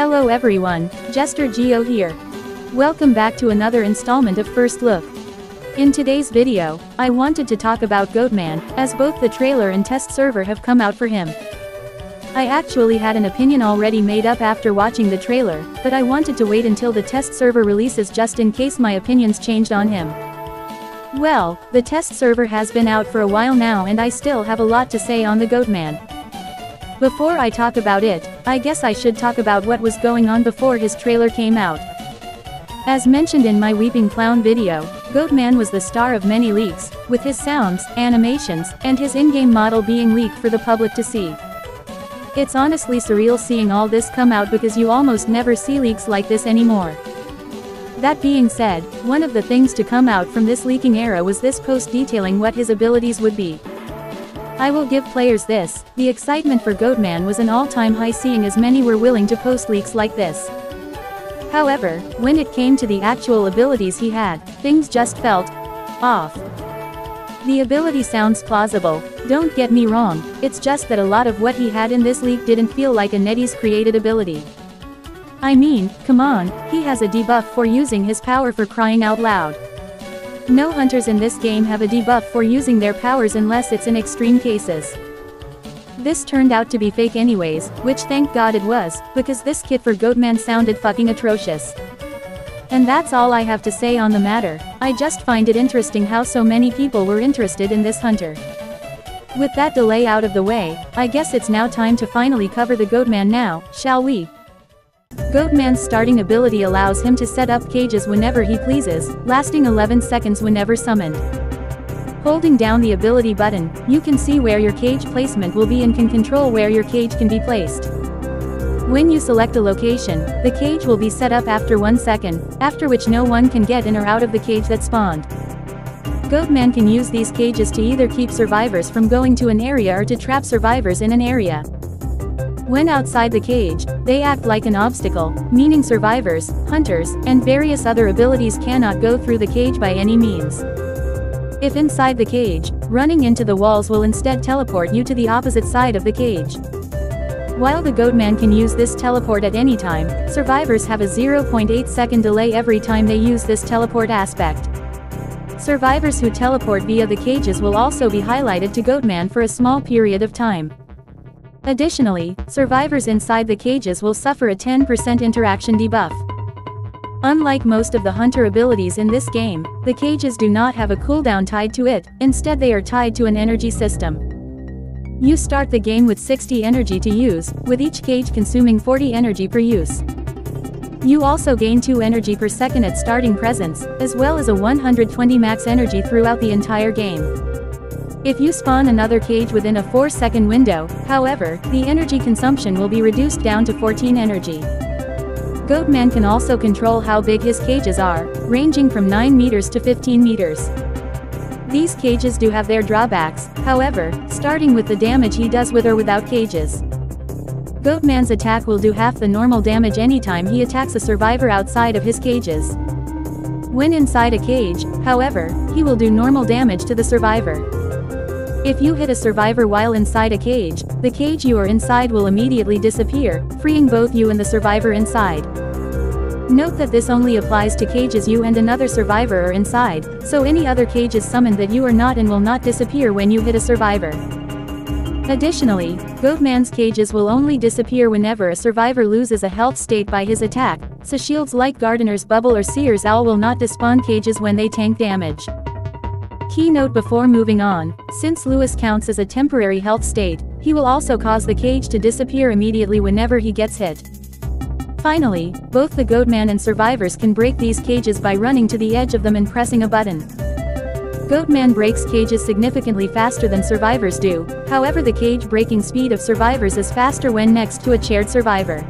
Hello everyone, Jester Geo here. Welcome back to another installment of First Look. In today's video, I wanted to talk about Goatman, as both the trailer and test server have come out for him. I actually had an opinion already made up after watching the trailer, but I wanted to wait until the test server releases just in case my opinions changed on him. Well, the test server has been out for a while now and I still have a lot to say on the Goatman. Before I talk about it, I guess I should talk about what was going on before his trailer came out. As mentioned in my Weeping Clown video, Goatman was the star of many leaks, with his sounds, animations, and his in-game model being leaked for the public to see. It's honestly surreal seeing all this come out because you almost never see leaks like this anymore. That being said, one of the things to come out from this leaking era was this post detailing what his abilities would be. I will give players this: the excitement for Goatman was an all-time high seeing as many were willing to post leaks like this. However, when it came to the actual abilities he had, things just felt off. The ability sounds plausible, don't get me wrong, it's just that a lot of what he had in this leak didn't feel like a NetEase created ability. I mean, come on, he has a debuff for using his power, for crying out loud. No hunters in this game have a debuff for using their powers unless it's in extreme cases. This turned out to be fake anyways, which thank God it was, because this kit for Goatman sounded fucking atrocious. And that's all I have to say on the matter. I just find it interesting how so many people were interested in this hunter. With that delay out of the way, I guess it's now time to finally cover the Goatman now, shall we? Goatman's starting ability allows him to set up cages whenever he pleases, lasting 11 seconds whenever summoned. Holding down the ability button, you can see where your cage placement will be and can control where your cage can be placed. When you select a location, the cage will be set up after 1 second, after which no one can get in or out of the cage that spawned. Goatman can use these cages to either keep survivors from going to an area or to trap survivors in an area. When outside the cage, they act like an obstacle, meaning survivors, hunters, and various other abilities cannot go through the cage by any means. If inside the cage, running into the walls will instead teleport you to the opposite side of the cage. While the Goatman can use this teleport at any time, survivors have a 0.8 second delay every time they use this teleport aspect. Survivors who teleport via the cages will also be highlighted to Goatman for a small period of time. Additionally, survivors inside the cages will suffer a 10% interaction debuff. Unlike most of the hunter abilities in this game, the cages do not have a cooldown tied to it, instead they are tied to an energy system. You start the game with 60 energy to use, with each cage consuming 40 energy per use. You also gain 2 energy per second at starting presence, as well as a 120 max energy throughout the entire game. If you spawn another cage within a 4-second window, however, the energy consumption will be reduced down to 14 energy. Goatman can also control how big his cages are, ranging from 9 meters to 15 meters. These cages do have their drawbacks, however, starting with the damage he does with or without cages. Goatman's attack will do half the normal damage anytime he attacks a survivor outside of his cages. When inside a cage, however, he will do normal damage to the survivor. If you hit a survivor while inside a cage, the cage you are inside will immediately disappear, freeing both you and the survivor inside. Note that this only applies to cages you and another survivor are inside, so any other cages summoned that you are not in will not disappear when you hit a survivor. Additionally, Goatman's cages will only disappear whenever a survivor loses a health state by his attack, so shields like Gardener's Bubble or Seer's Owl will not despawn cages when they tank damage. Key note before moving on: since Lewis counts as a temporary health state, he will also cause the cage to disappear immediately whenever he gets hit. Finally, both the Goatman and survivors can break these cages by running to the edge of them and pressing a button. Goatman breaks cages significantly faster than survivors do, however the cage breaking speed of survivors is faster when next to a chaired survivor.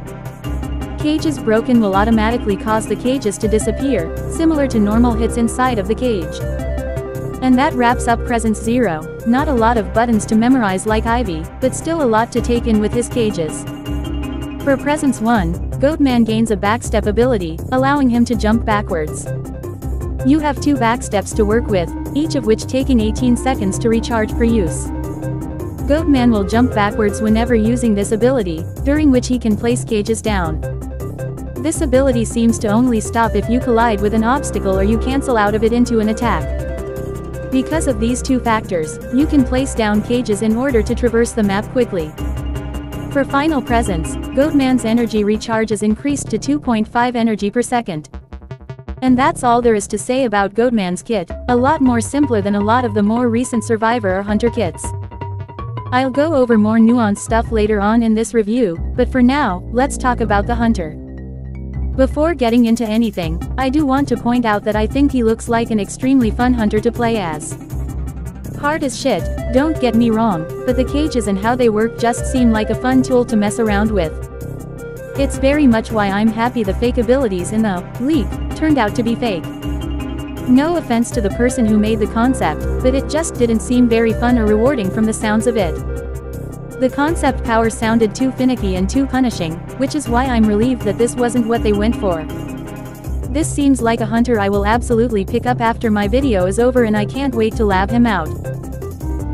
Cages broken will automatically cause the cages to disappear, similar to normal hits inside of the cage. And that wraps up Presence 0, not a lot of buttons to memorize like Ivy, but still a lot to take in with his cages. For Presence 1, Goatman gains a backstep ability, allowing him to jump backwards. You have 2 backsteps to work with, each of which taking 18 seconds to recharge per use. Goatman will jump backwards whenever using this ability, during which he can place cages down. This ability seems to only stop if you collide with an obstacle or you cancel out of it into an attack. Because of these two factors, you can place down cages in order to traverse the map quickly. For final presence, Goatman's energy recharge is increased to 2.5 energy per second. And that's all there is to say about Goatman's kit, a lot more simpler than a lot of the more recent Survivor or Hunter kits. I'll go over more nuanced stuff later on in this review, but for now, let's talk about the Hunter. Before getting into anything, I do want to point out that I think he looks like an extremely fun hunter to play as. Hard as shit, don't get me wrong, but the cages and how they work just seem like a fun tool to mess around with. It's very much why I'm happy the fake abilities in the leak turned out to be fake. No offense to the person who made the concept, but it just didn't seem very fun or rewarding from the sounds of it. The concept power sounded too finicky and too punishing, which is why I'm relieved that this wasn't what they went for. This seems like a hunter I will absolutely pick up after my video is over, and I can't wait to lab him out.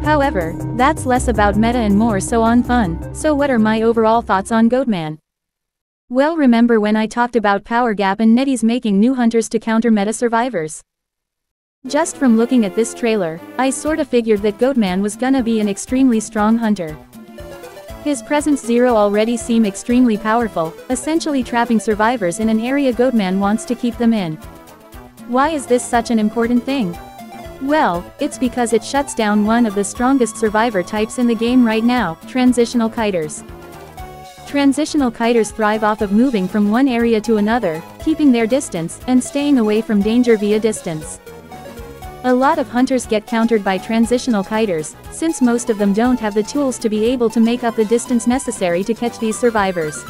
However, that's less about meta and more so on fun. So what are my overall thoughts on Goatman? Well, remember when I talked about power gap and Netties making new hunters to counter meta survivors? Just from looking at this trailer, I sorta figured that Goatman was gonna be an extremely strong hunter. His presence zero already seem extremely powerful, essentially trapping survivors in an area Goatman wants to keep them in. Why is this such an important thing? Well, it's because it shuts down one of the strongest survivor types in the game right now, transitional kiters. Transitional kiters thrive off of moving from one area to another, keeping their distance, and staying away from danger via distance. A lot of hunters get countered by transitional kiters, since most of them don't have the tools to be able to make up the distance necessary to catch these survivors.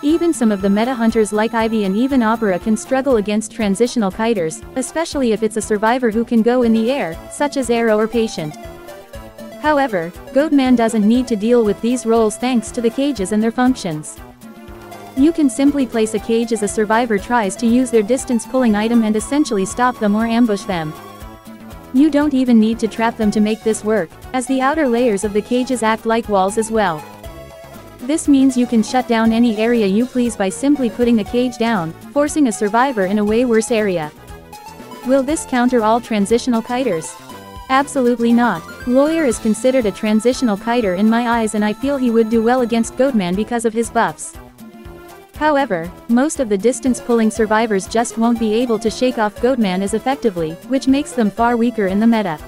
Even some of the meta hunters like Ivy and even Opera can struggle against transitional kiters, especially if it's a survivor who can go in the air, such as Arrow or Patient. However, Goatman doesn't need to deal with these roles thanks to the cages and their functions. You can simply place a cage as a survivor tries to use their distance pulling item and essentially stop them or ambush them. You don't even need to trap them to make this work, as the outer layers of the cages act like walls as well. This means you can shut down any area you please by simply putting a cage down, forcing a survivor in a way worse area. Will this counter all transitional kiters? Absolutely not. Lawyer is considered a transitional kiter in my eyes, and I feel he would do well against Goatman because of his buffs. However, most of the distance-pulling survivors just won't be able to shake off Goatman as effectively, which makes them far weaker in the meta.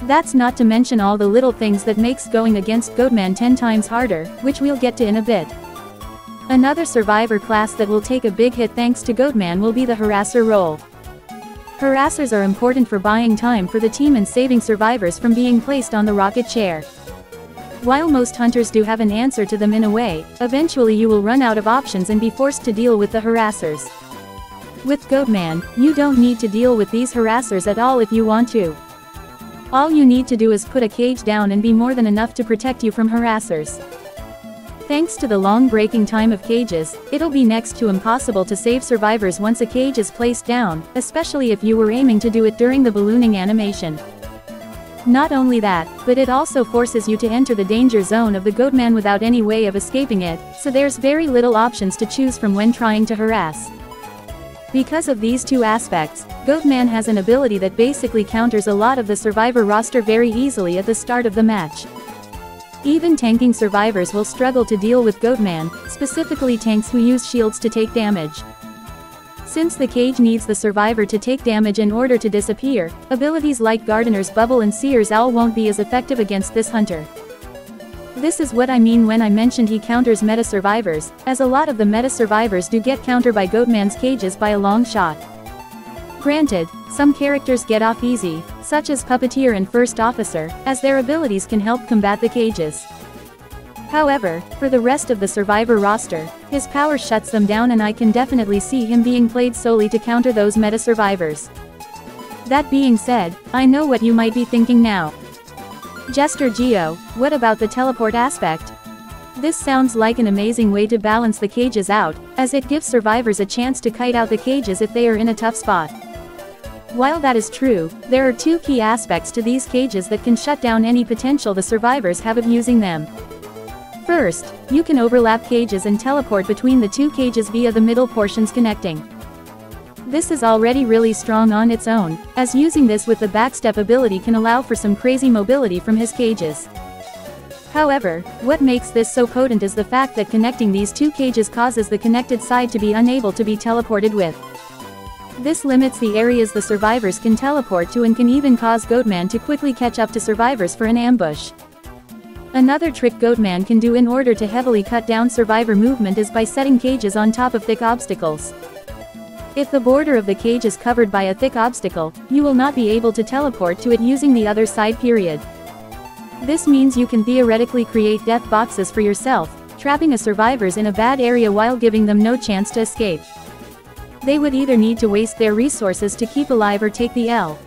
That's not to mention all the little things that makes going against Goatman 10 times harder, which we'll get to in a bit. Another survivor class that will take a big hit thanks to Goatman will be the harasser role. Harassers are important for buying time for the team and saving survivors from being placed on the rocket chair. While most hunters do have an answer to them in a way, eventually you will run out of options and be forced to deal with the harassers. With Goatman, you don't need to deal with these harassers at all if you want to. All you need to do is put a cage down and be more than enough to protect you from harassers. Thanks to the long breaking time of cages, it'll be next to impossible to save survivors once a cage is placed down, especially if you were aiming to do it during the ballooning animation. Not only that, but it also forces you to enter the danger zone of the Goatman without any way of escaping it, so there's very little options to choose from when trying to harass. Because of these two aspects, Goatman has an ability that basically counters a lot of the survivor roster very easily at the start of the match. Even tanking survivors will struggle to deal with Goatman, specifically tanks who use shields to take damage. Since the cage needs the survivor to take damage in order to disappear, abilities like Gardener's Bubble and Seer's Owl won't be as effective against this hunter. This is what I mean when I mentioned he counters meta survivors, as a lot of the meta survivors do get countered by Goatman's cages by a long shot. Granted, some characters get off easy, such as Puppeteer and First Officer, as their abilities can help combat the cages. However, for the rest of the survivor roster, his power shuts them down, and I can definitely see him being played solely to counter those meta survivors. That being said, I know what you might be thinking now. Jester Geo, what about the teleport aspect? This sounds like an amazing way to balance the cages out, as it gives survivors a chance to kite out the cages if they are in a tough spot. While that is true, there are two key aspects to these cages that can shut down any potential the survivors have of using them. First, you can overlap cages and teleport between the two cages via the middle portions connecting. This is already really strong on its own, as using this with the backstep ability can allow for some crazy mobility from his cages. However, what makes this so potent is the fact that connecting these two cages causes the connected side to be unable to be teleported with. This limits the areas the survivors can teleport to and can even cause Goatman to quickly catch up to survivors for an ambush. Another trick Goatman can do in order to heavily cut down survivor movement is by setting cages on top of thick obstacles. If the border of the cage is covered by a thick obstacle, you will not be able to teleport to it using the other side period. This means you can theoretically create death boxes for yourself, trapping survivors in a bad area while giving them no chance to escape. They would either need to waste their resources to keep alive or take the L.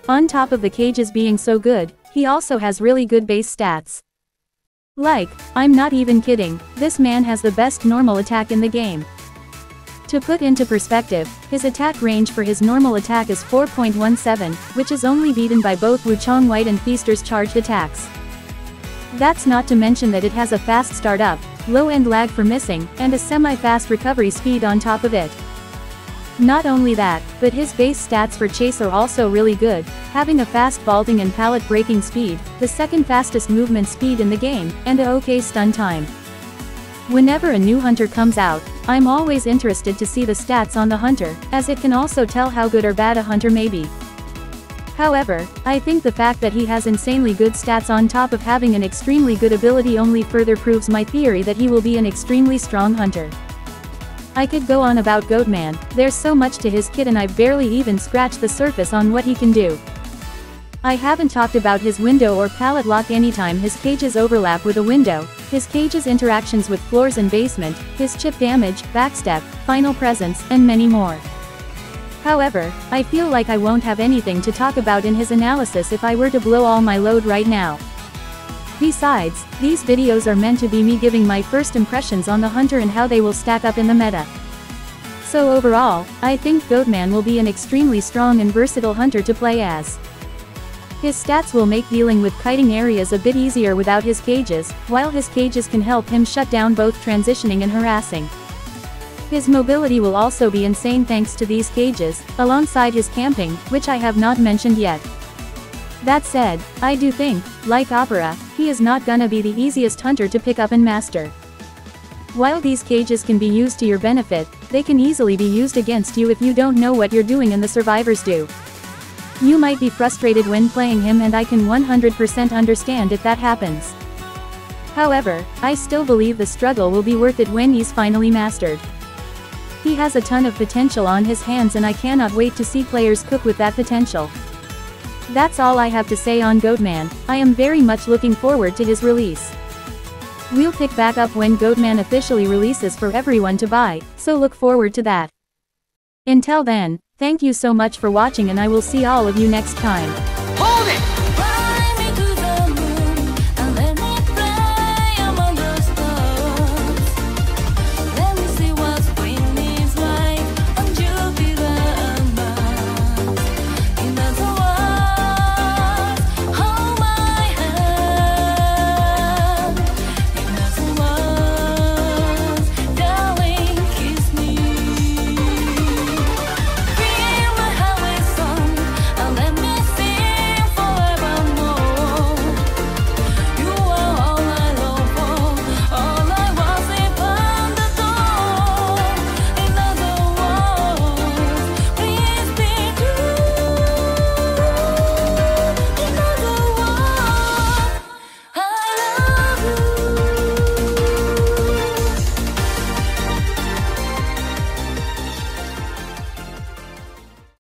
On top of the cages being so good, he also has really good base stats. Like, I'm not even kidding, this man has the best normal attack in the game. To put into perspective, his attack range for his normal attack is 4.17, which is only beaten by both Wuchang White and Feaster's charged attacks. That's not to mention that it has a fast startup, low end lag for missing, and a semi-fast recovery speed on top of it. Not only that, but his base stats for chase are also really good, having a fast vaulting and pallet breaking speed, the second fastest movement speed in the game, and a OK stun time. Whenever a new hunter comes out, I'm always interested to see the stats on the hunter, as it can also tell how good or bad a hunter may be. However, I think the fact that he has insanely good stats on top of having an extremely good ability only further proves my theory that he will be an extremely strong hunter. I could go on about Goatman, there's so much to his kit and I've barely even scratched the surface on what he can do. I haven't talked about his window or pallet lock anytime his cages overlap with a window, his cages interactions with floors and basement, his chip damage, backstep, final presence, and many more. However, I feel like I won't have anything to talk about in his analysis if I were to blow all my load right now. Besides, these videos are meant to be me giving my first impressions on the hunter and how they will stack up in the meta. So overall, I think Goatman will be an extremely strong and versatile hunter to play as. His stats will make dealing with kiting areas a bit easier without his cages, while his cages can help him shut down both transitioning and harassing. His mobility will also be insane thanks to these cages, alongside his camping, which I have not mentioned yet. That said, I do think, like Opera, he is not gonna be the easiest hunter to pick up and master. While these cages can be used to your benefit, they can easily be used against you if you don't know what you're doing and the survivors do. You might be frustrated when playing him and I can 100% understand if that happens. However, I still believe the struggle will be worth it when he's finally mastered. He has a ton of potential on his hands and I cannot wait to see players cook with that potential. That's all I have to say on Goatman, I am very much looking forward to his release. We'll pick back up when Goatman officially releases for everyone to buy, so look forward to that. Until then, thank you so much for watching and I will see all of you next time. Hold it!